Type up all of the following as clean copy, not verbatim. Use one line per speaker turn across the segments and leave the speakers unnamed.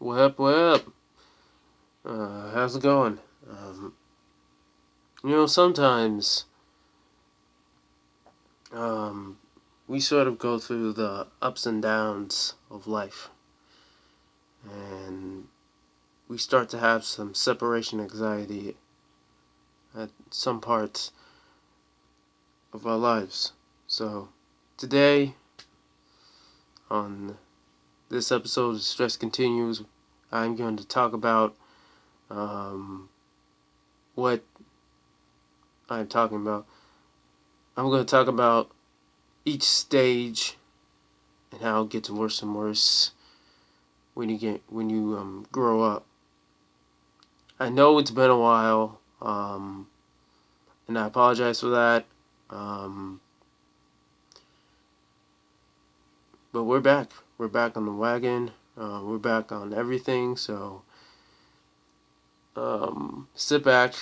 What up, what up? How's it going? Sometimes we sort of go through the ups and downs of life, and we start to have some separation anxiety at some parts of our lives. So, today, on this episode of Stress Continues, I'm going to talk about what I'm talking about. I'm going to talk about each stage and how it gets worse and worse when you grow up. I know it's been a while, and I apologize for that. But we're back. We're back on the wagon. We're back on everything. So sit back,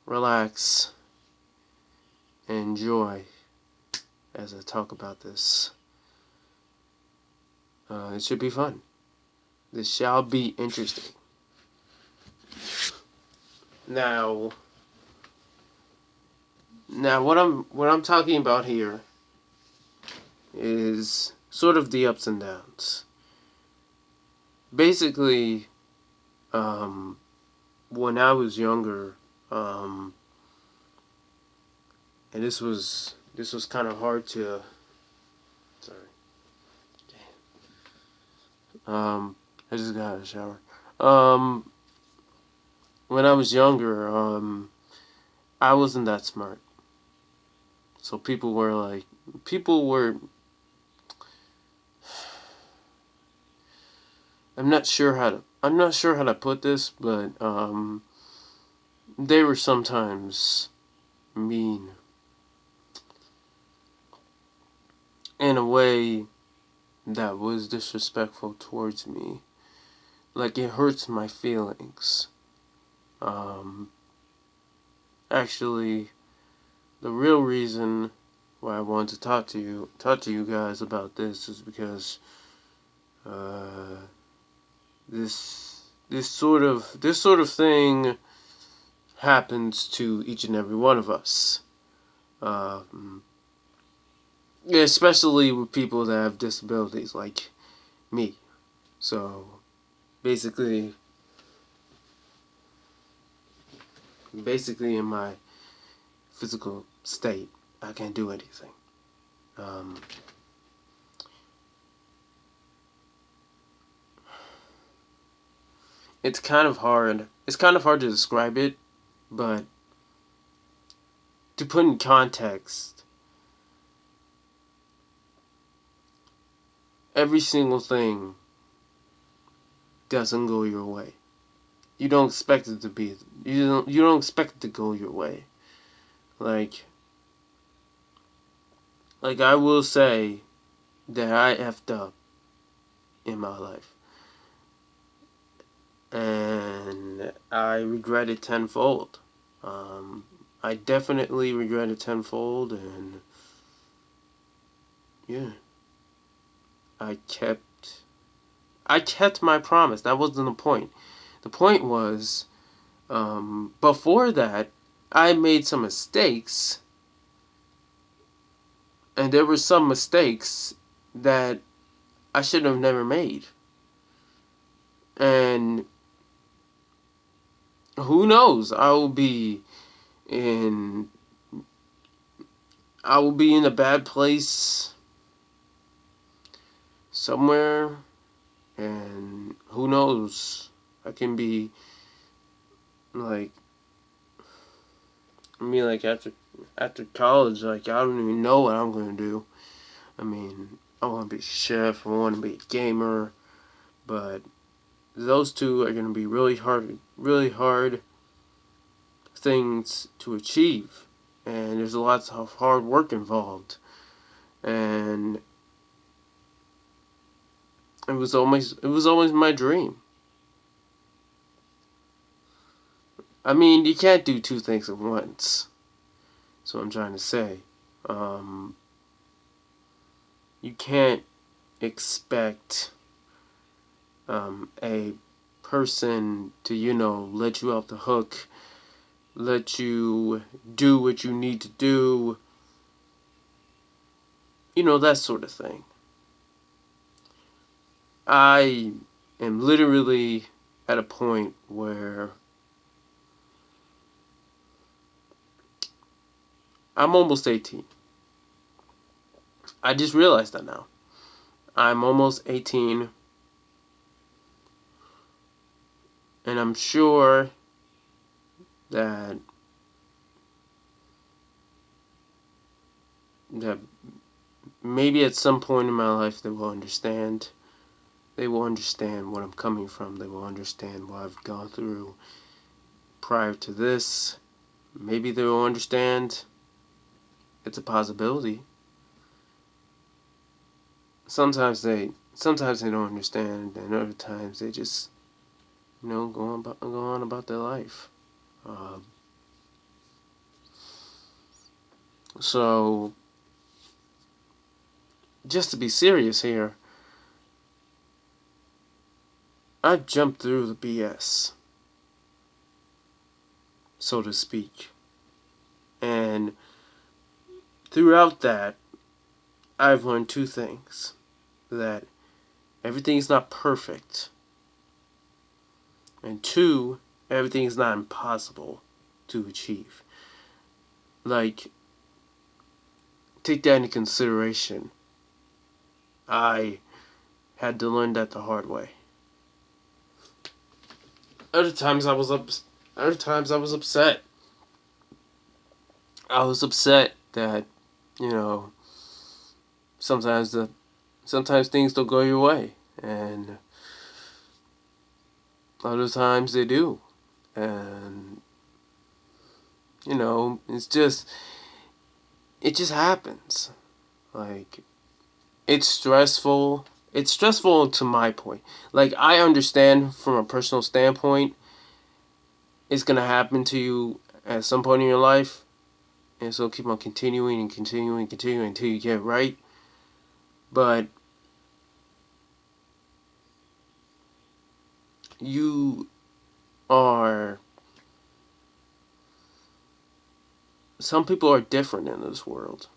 relax, and enjoy as I talk about this. It should be fun. This shall be interesting. Now what I'm talking about here is sort of the ups and downs. Basically, when I was younger, and this was kind of hard to. Sorry. I just got out of the shower. When I was younger, I wasn't that smart. So people were. I'm not sure how to put this, but they were sometimes mean in a way that was disrespectful towards me. Like, it hurts my feelings. Actually, the real reason why I wanted to talk to you guys about this is because this sort of thing happens to each and every one of us. Especially with people that have disabilities like me. So basically in my physical state, I can't do anything. It's kind of hard. It's kind of hard to describe it, but to put in context, every single thing doesn't go your way. You don't expect it to be. You don't expect it to go your way. Like I will say that I effed up in my life, and I regret it tenfold. I definitely regret it tenfold, and yeah, I kept my promise. That wasn't the point. The point was, before that, I made some mistakes, and there were some mistakes that I should have never made. And who knows? I will be in a bad place somewhere, and who knows? I can be like, after college, like, I don't even know what I'm gonna do. I mean, I want to be a chef, I want to be a gamer, but those two are gonna be really hard things to achieve, and there's lots of hard work involved, and it was always my dream. I mean, you can't do two things at once. That's what I'm trying to say. You can't expect a person to, let you off the hook, let you do what you need to do, that sort of thing. I am literally at a point where I'm almost 18. I just realized that now. I'm almost 18, and I'm sure that maybe at some point in my life they will understand. They will understand what I'm coming from. They will understand what I've gone through prior to this. Maybe they will understand. It's a possibility. Sometimes they don't understand, and other times they just go on about their life. So just to be serious here, I've jumped through the BS, so to speak, and throughout that, I've learned two things: that everything is not perfect, and two, everything is not impossible to achieve. Like, take that into consideration. I had to learn that the hard way. Other times I was upset. I was upset that, sometimes things don't go your way, and other times they do. And it just happens. Like, it's stressful. It's stressful to my point. Like, I understand from a personal standpoint, it's going to happen to you at some point in your life. And so keep on continuing until you get it right. But some people are different in this world.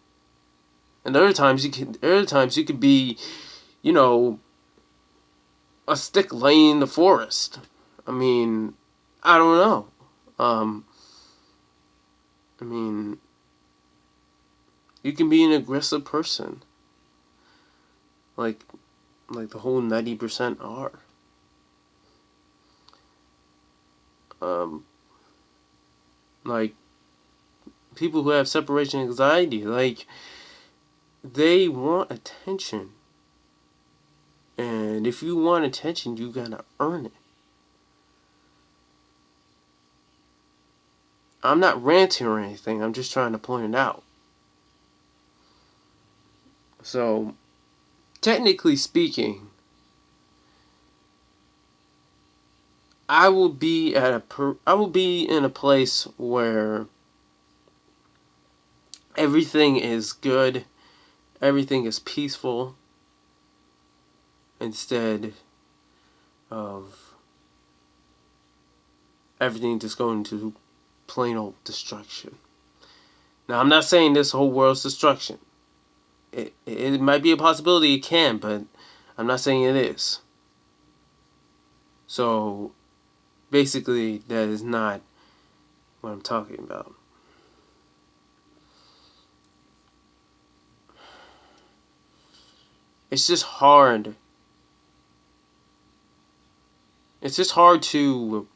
And other times you could be, a stick laying in the forest. I mean, I don't know. You can be an aggressive person, like the whole 90% are. Like, people who have separation anxiety, like, they want attention. And if you want attention, you gotta earn it. I'm not ranting or anything, I'm just trying to point it out. So, technically speaking, I will be in a place where everything is good, everything is peaceful, instead of everything just going to plain old destruction. Now, I'm not saying this whole world's destruction. It might be a possibility it can, but I'm not saying it is. So, basically, that is not what I'm talking about. It's just hard. It's just hard to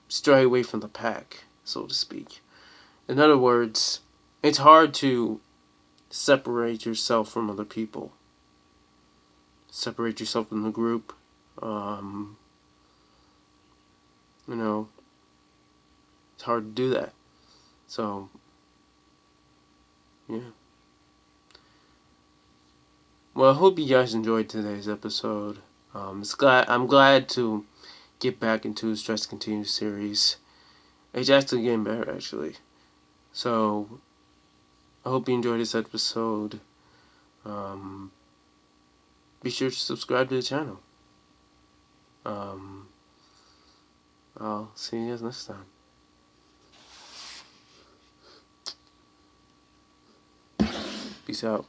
stray away from the pack, so to speak. In other words, it's hard to separate yourself from other people. Separate yourself from the group. It's hard to do that. So, yeah. Well, I hope you guys enjoyed today's episode. I'm glad to get back into the Stress Continues series. It's actually getting better, actually. So, I hope you enjoyed this episode. Be sure to subscribe to the channel. I'll see you guys next time. Peace out.